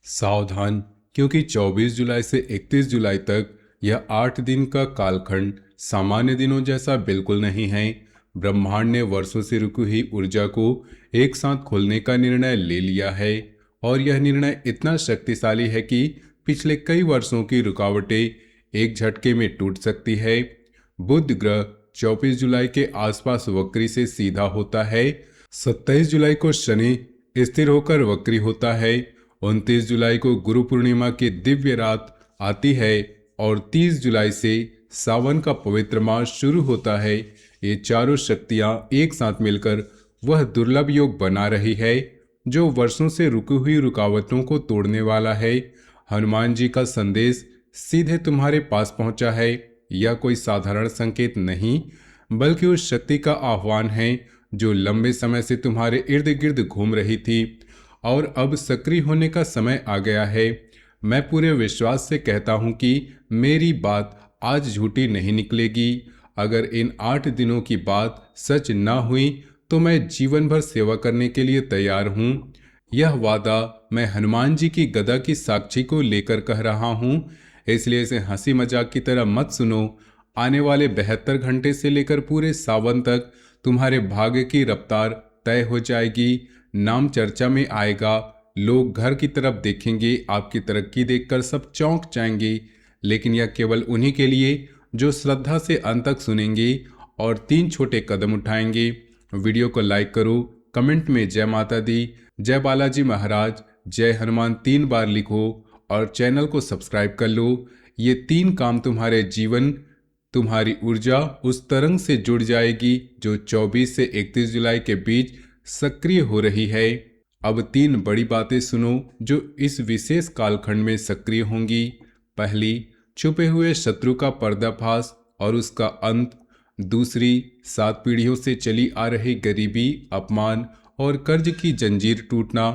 सावधान, क्योंकि 24 जुलाई से 31 जुलाई तक यह 8 दिन का कालखंड सामान्य दिनों जैसा बिल्कुल नहीं है। ब्रह्मांड ने वर्षों से रुकी हुई ऊर्जा को एक साथ खोलने का निर्णय ले लिया है और यह निर्णय इतना शक्तिशाली है कि पिछले कई वर्षों की रुकावटें एक झटके में टूट सकती है। बुध ग्रह 24 जुलाई के आसपास वक्री से सीधा होता है। 27 जुलाई को शनि स्थिर होकर वक्री होता है। 29 जुलाई को गुरु पूर्णिमा की दिव्य रात आती है और 30 जुलाई से सावन का पवित्र मास शुरू होता है। ये चारों शक्तियां एक साथ मिलकर वह दुर्लभ योग बना रही है जो वर्षों से रुकी हुई रुकावटों को तोड़ने वाला है। हनुमान जी का संदेश सीधे तुम्हारे पास पहुंचा है। यह कोई साधारण संकेत नहीं, बल्कि उस शक्ति का आह्वान है जो लंबे समय से तुम्हारे इर्द गिर्द घूम रही थी और अब सक्रिय होने का समय आ गया है। मैं पूरे विश्वास से कहता हूं कि मेरी बात आज झूठी नहीं निकलेगी। अगर इन 8 दिनों की बात सच ना हुई तो मैं जीवन भर सेवा करने के लिए तैयार हूं। यह वादा मैं हनुमान जी की गदा की साक्षी को लेकर कह रहा हूं, इसलिए इसे हंसी मजाक की तरह मत सुनो। आने वाले 72 घंटे से लेकर पूरे सावन तक तुम्हारे भाग्य की रफ्तार तय हो जाएगी। नाम चर्चा में आएगा, लोग घर की तरफ देखेंगे, आपकी तरक्की देखकर सब चौंक जाएंगे, लेकिन यह केवल उन्हीं के लिए जो श्रद्धा से अंत तक सुनेंगे और 3 छोटे कदम उठाएंगे। वीडियो को लाइक करो, कमेंट में जय माता दी, जय बालाजी महाराज, जय हनुमान 3 बार लिखो और चैनल को सब्सक्राइब कर लो। ये 3 काम तुम्हारे जीवन, तुम्हारी ऊर्जा उस तरंग से जुड़ जाएगी जो 24 से 31 जुलाई के बीच सक्रिय हो रही है। अब 3 बड़ी बातें सुनो जो इस विशेष कालखंड में सक्रिय होंगी। पहली, छुपे हुए शत्रु का पर्दाफाश और उसका अंत। दूसरी, 7 पीढ़ियों से चली आ रही गरीबी, अपमान और कर्ज की जंजीर टूटना।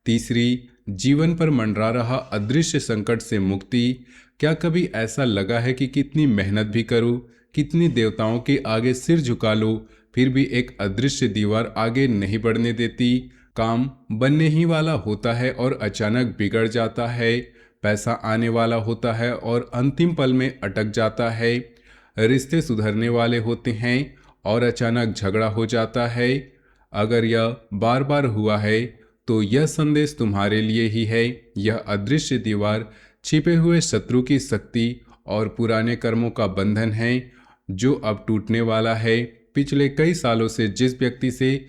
तीसरी, जीवन पर मंडरा रहा अदृश्य संकट से मुक्ति। क्या कभी ऐसा लगा है कि कितनी मेहनत भी करो, कितनी देवताओं के आगे सिर झुका लो, फिर भी एक अदृश्य दीवार आगे नहीं बढ़ने देती? काम बनने ही वाला होता है और अचानक बिगड़ जाता है। पैसा आने वाला होता है और अंतिम पल में अटक जाता है। रिश्ते सुधरने वाले होते हैं और अचानक झगड़ा हो जाता है। अगर यह बार बार हुआ है तो यह संदेश तुम्हारे लिए ही है। यह अदृश्य दीवार छिपे हुए शत्रु की शक्ति और पुराने कर्मों का बंधन है जो अब टूटने वाला है। पिछले कई सालों से जिस व्यक्ति से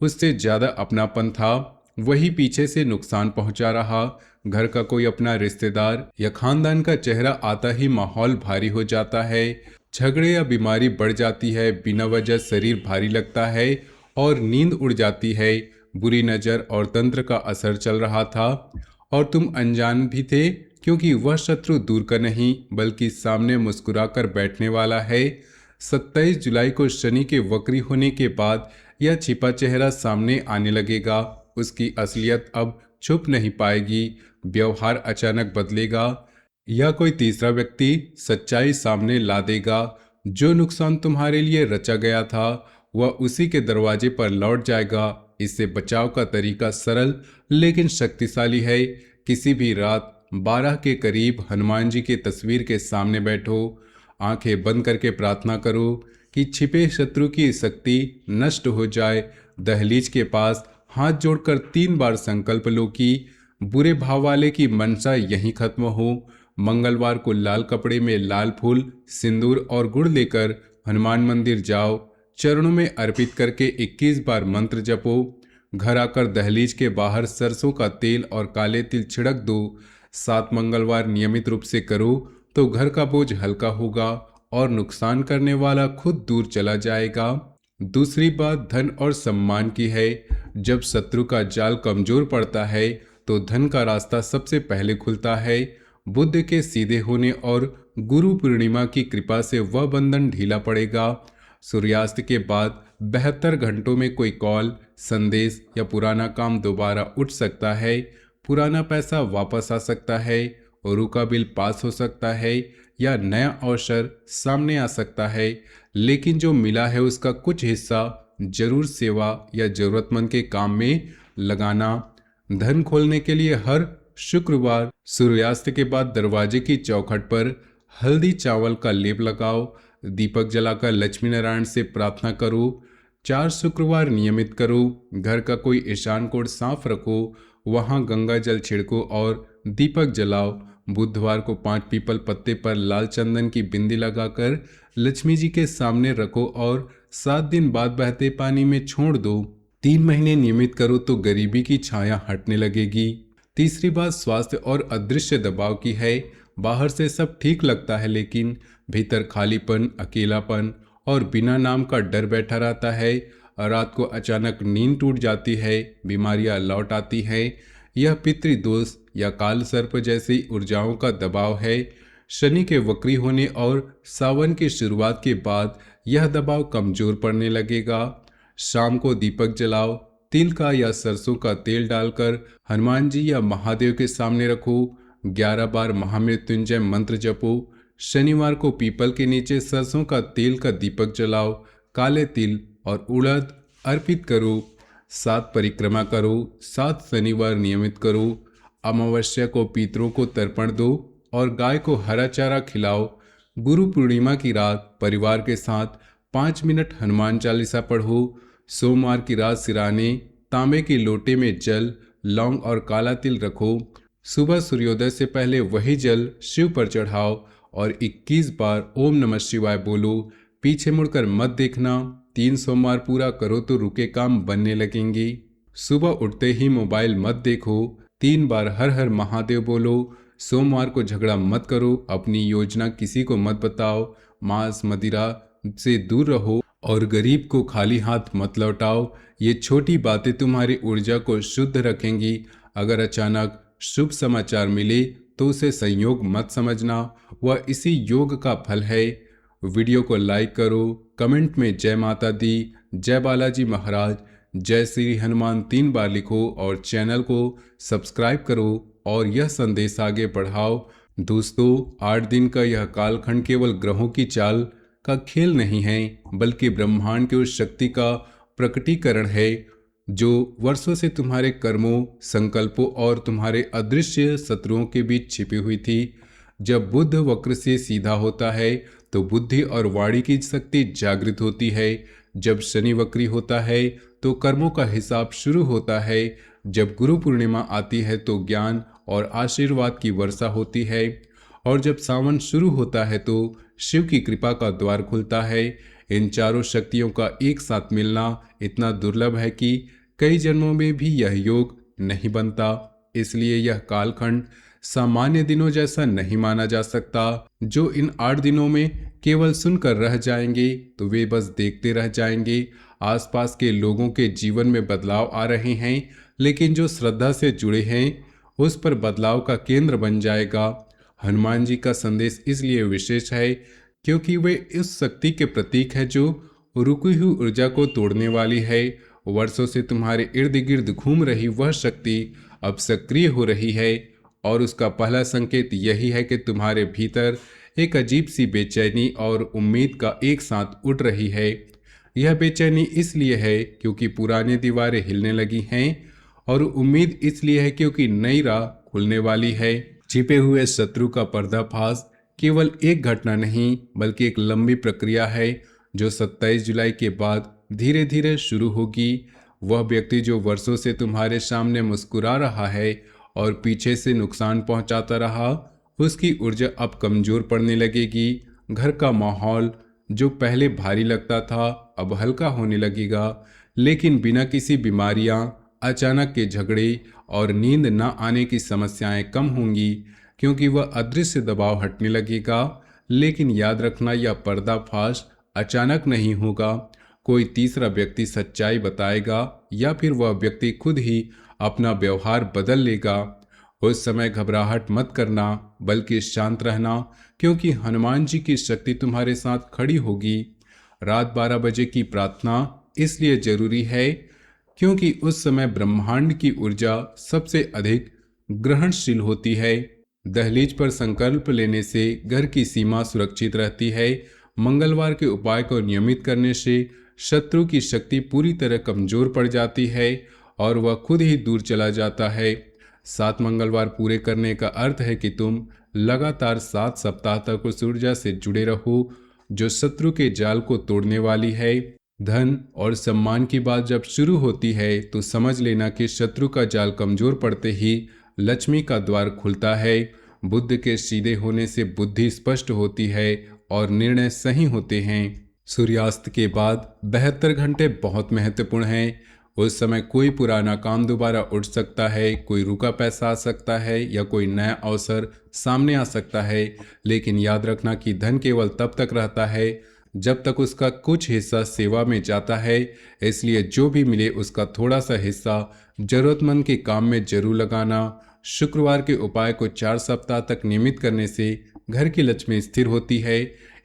उससे ज्यादा अपनापन था, वही पीछे से नुकसान पहुंचा रहा। घर का कोई अपना रिश्तेदार या खानदान का चेहरा आता ही माहौल भारी हो जाता है। झगड़े या बीमारी बढ़ जाती है, बिना वजह शरीर भारी लगता है और नींद उड़ जाती है। बुरी नज़र और तंत्र का असर चल रहा था और तुम अनजान भी थे, क्योंकि वह शत्रु दूर का नहीं बल्कि सामने मुस्कुराकर बैठने वाला है। 27 जुलाई को शनि के वक्री होने के बाद यह छिपा चेहरा सामने आने लगेगा। उसकी असलियत अब छुप नहीं पाएगी। व्यवहार अचानक बदलेगा या कोई तीसरा व्यक्ति सच्चाई सामने ला देगा। जो नुकसान तुम्हारे लिए रचा गया था वह उसी के दरवाजे पर लौट जाएगा। इससे बचाव का तरीका सरल लेकिन शक्तिशाली है। किसी भी रात 12 के करीब हनुमान जी की तस्वीर के सामने बैठो, आंखें बंद करके प्रार्थना करो कि छिपे शत्रु की शक्ति नष्ट हो जाए। दहलीज के पास हाथ जोड़कर 3 बार संकल्प लो कि बुरे भाव वाले की मनसा यहीं खत्म हो। मंगलवार को लाल कपड़े में लाल फूल, सिंदूर और गुड़ लेकर हनुमान मंदिर जाओ। चरणों में अर्पित करके 21 बार मंत्र जपो। घर आकर दहलीज के बाहर सरसों का तेल और काले तिल छिड़क दो। 7 मंगलवार नियमित रूप से करो तो घर का बोझ हल्का होगा और नुकसान करने वाला खुद दूर चला जाएगा। दूसरी बात धन और सम्मान की है। जब शत्रु का जाल कमजोर पड़ता है तो धन का रास्ता सबसे पहले खुलता है। बुध के सीधे होने और गुरु पूर्णिमा की कृपा से वह बंधन ढीला पड़ेगा। सूर्यास्त के बाद 72 घंटों में कोई कॉल, संदेश या पुराना काम दोबारा उठ सकता है। पुराना पैसा वापस आ सकता है और रुका बिल पास हो सकता है या नया अवसर सामने आ सकता है। लेकिन जो मिला है उसका कुछ हिस्सा जरूर सेवा या जरूरतमंद के काम में लगाना। धन खोलने के लिए हर शुक्रवार सूर्यास्त के बाद दरवाजे की चौखट पर हल्दी चावल का लेप लगाओ। दीपक जलाकर लक्ष्मी नारायण से प्रार्थना करो। 4 शुक्रवार नियमित करो। घर का कोई ईशान कोण साफ रखो, वहां गंगा जल छिड़को और दीपक जलाओ। बुधवार को 5 पीपल पत्ते पर लाल चंदन की बिंदी लगाकर लक्ष्मी जी के सामने रखो और 7 दिन बाद बहते पानी में छोड़ दो। 3 महीने नियमित करो तो गरीबी की छाया हटने लगेगी। तीसरी बात स्वास्थ्य और अदृश्य दबाव की है। बाहर से सब ठीक लगता है लेकिन भीतर खालीपन, अकेलापन और बिना नाम का डर बैठा रहता है। रात को अचानक नींद टूट जाती है, बीमारियां लौट आती है। यह पितृदोष या काल सर्प जैसी ऊर्जाओं का दबाव है। शनि के वक्री होने और सावन की शुरुआत के बाद यह दबाव कमजोर पड़ने लगेगा। शाम को दीपक जलाओ। तिल का या सरसों का तेल डालकर हनुमान जी या महादेव के सामने रखो। 11 बार महामृत्युंजय मंत्र जपो। शनिवार को पीपल के नीचे सरसों का तेल का दीपक जलाओ। काले तिल और उड़द अर्पित करो। 7 परिक्रमा करो। 7 शनिवार नियमित करो। अमावस्या को पितरों को तर्पण दो और गाय को हरा चारा खिलाओ। गुरु पूर्णिमा की रात परिवार के साथ 5 मिनट हनुमान चालीसा पढ़ो। सोमवार की रात सिराने तांबे के लोटे में जल, लौंग और काला तिल रखो। सुबह सूर्योदय से पहले वही जल शिव पर चढ़ाओ और 21 बार ओम नमः शिवाय बोलो। पीछे मुड़कर मत देखना। 3 सोमवार पूरा करो तो रुके काम बनने लगेंगे। सुबह उठते ही मोबाइल मत देखो। 3 बार हर हर महादेव बोलो। सोमवार को झगड़ा मत करो। अपनी योजना किसी को मत बताओ। मांस मदिरा से दूर रहो और गरीब को खाली हाथ मत लौटाओ। ये छोटी बातें तुम्हारी ऊर्जा को शुद्ध रखेंगी। अगर अचानक शुभ समाचार मिले तो उसे संयोग मत समझना, वह इसी योग का फल है। वीडियो को लाइक करो, कमेंट में जय माता दी, जय बालाजी महाराज, जय श्री हनुमान 3 बार लिखो और चैनल को सब्सक्राइब करो और यह संदेश आगे बढ़ाओ। दोस्तों, 8 दिन का यह कालखंड केवल ग्रहों की चाल का खेल नहीं है, बल्कि ब्रह्मांड की उस शक्ति का प्रकटीकरण है जो वर्षों से तुम्हारे कर्मों, संकल्पों और तुम्हारे अदृश्य शत्रुओं के बीच छिपी हुई थी। जब बुध वक्र से सीधा होता है तो बुद्धि और वाणी की शक्ति जागृत होती है। जब शनि वक्री होता है तो कर्मों का हिसाब शुरू होता है। जब गुरु पूर्णिमा आती है तो ज्ञान और आशीर्वाद की वर्षा होती है और जब सावन शुरू होता है तो शिव की कृपा का द्वार खुलता है। इन चारों शक्तियों का एक साथ मिलना इतना दुर्लभ है कि कई जन्मों में भी यह योग नहीं बनता। इसलिए यह कालखंड सामान्य दिनों जैसा नहीं माना जा सकता। जो इन 8 दिनों में केवल सुनकर रह जाएंगे तो वे बस देखते रह जाएंगे। आसपास के लोगों के जीवन में बदलाव आ रहे हैं, लेकिन जो श्रद्धा से जुड़े हैं उस पर बदलाव का केंद्र बन जाएगा। हनुमान जी का संदेश इसलिए विशेष है क्योंकि वे उस शक्ति के प्रतीक है जो रुकी हुई ऊर्जा को तोड़ने वाली है। वर्षों से तुम्हारे इर्द गिर्द घूम रही वह शक्ति अब सक्रिय हो रही है और उसका पहला संकेत यही है कि तुम्हारे भीतर एक अजीब सी बेचैनी और उम्मीद का एक साथ उठ रही है। यह बेचैनी इसलिए है क्योंकि पुरानी दीवारें हिलने लगी हैं और उम्मीद इसलिए है क्योंकि नई राह खुलने वाली है। छिपे हुए शत्रु का पर्दाफाश केवल एक घटना नहीं बल्कि एक लंबी प्रक्रिया है जो 27 जुलाई के बाद धीरे धीरे शुरू होगी। वह व्यक्ति जो वर्षों से तुम्हारे सामने मुस्कुरा रहा है और पीछे से नुकसान पहुंचाता रहा, उसकी ऊर्जा अब कमजोर पड़ने लगेगी। घर का माहौल जो पहले भारी लगता था अब हल्का होने लगेगा, लेकिन बिना किसी बीमारियां, अचानक के झगड़े और नींद न आने की समस्याएं कम होंगी क्योंकि वह अदृश्य दबाव हटने लगेगा। लेकिन याद रखना, यह पर्दाफाश अचानक नहीं होगा। कोई तीसरा व्यक्ति सच्चाई बताएगा या फिर वह व्यक्ति खुद ही अपना व्यवहार बदल लेगा। उस समय घबराहट मत करना बल्कि शांत रहना क्योंकि हनुमान जी की शक्ति तुम्हारे साथ खड़ी होगी। रात 12 बजे की प्रार्थना इसलिए जरूरी है क्योंकि उस समय ब्रह्मांड की ऊर्जा सबसे अधिक ग्रहणशील होती है। दहलीज पर संकल्प लेने से घर की सीमा सुरक्षित रहती है। मंगलवार के उपाय को नियमित करने से शत्रु की शक्ति पूरी तरह कमजोर पड़ जाती है और वह खुद ही दूर चला जाता है। 7 मंगलवार पूरे करने का अर्थ है कि तुम लगातार 7 सप्ताह तक उस ऊर्जा से जुड़े रहो जो शत्रु के जाल को तोड़ने वाली है। धन और सम्मान की बात जब शुरू होती है तो समझ लेना कि शत्रु का जाल कमजोर पड़ते ही लक्ष्मी का द्वार खुलता है। बुद्ध के सीधे होने से बुद्धि स्पष्ट होती है और निर्णय सही होते हैं। सूर्यास्त के बाद 72 घंटे बहुत महत्वपूर्ण हैं। उस समय कोई पुराना काम दोबारा उठ सकता है, कोई रुका पैसा आ सकता है या कोई नया अवसर सामने आ सकता है। लेकिन याद रखना कि धन केवल तब तक रहता है जब तक उसका कुछ हिस्सा सेवा में जाता है। इसलिए जो भी मिले उसका थोड़ा सा हिस्सा जरूरतमंद के काम में जरूर लगाना। शुक्रवार के उपाय को 4 सप्ताह तक नियमित करने से घर की लक्ष्मी स्थिर होती है।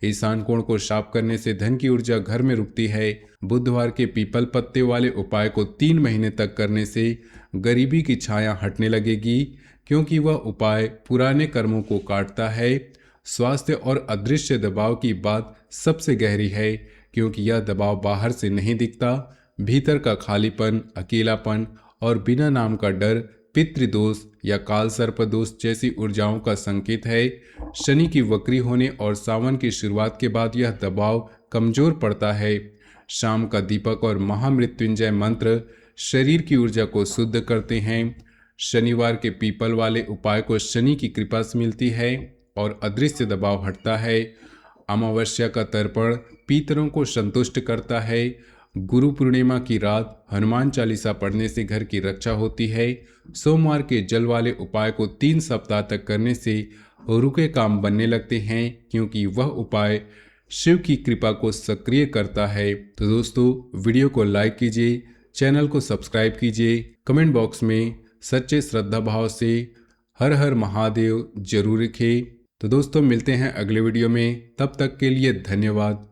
ईशान कोण को साफ करने से धन की ऊर्जा घर में रुकती है। बुधवार के पीपल पत्ते वाले उपाय को 3 महीने तक करने से गरीबी की छाया हटने लगेगी, क्योंकि वह उपाय पुराने कर्मों को काटता है। स्वास्थ्य और अदृश्य दबाव की बात सबसे गहरी है, क्योंकि यह दबाव बाहर से नहीं दिखता। भीतर का खालीपन, अकेलापन और बिना नाम का डर पितृदोष या काल सर्प दोष जैसी ऊर्जाओं का संकेत है। शनि की वक्री होने और सावन की शुरुआत के बाद यह दबाव कमजोर पड़ता है। शाम का दीपक और महामृत्युंजय मंत्र शरीर की ऊर्जा को शुद्ध करते हैं। शनिवार के पीपल वाले उपाय को शनि की कृपा से मिलती है और अदृश्य दबाव हटता है। अमावस्या का तर्पण पितरों को संतुष्ट करता है। गुरु पूर्णिमा की रात हनुमान चालीसा पढ़ने से घर की रक्षा होती है। सोमवार के जल वाले उपाय को 3 सप्ताह तक करने से रुके काम बनने लगते हैं, क्योंकि वह उपाय शिव की कृपा को सक्रिय करता है। तो दोस्तों, वीडियो को लाइक कीजिए, चैनल को सब्सक्राइब कीजिए, कमेंट बॉक्स में सच्चे श्रद्धा भाव से हर हर महादेव जरूर लिखें। तो दोस्तों, मिलते हैं अगले वीडियो में। तब तक के लिए धन्यवाद।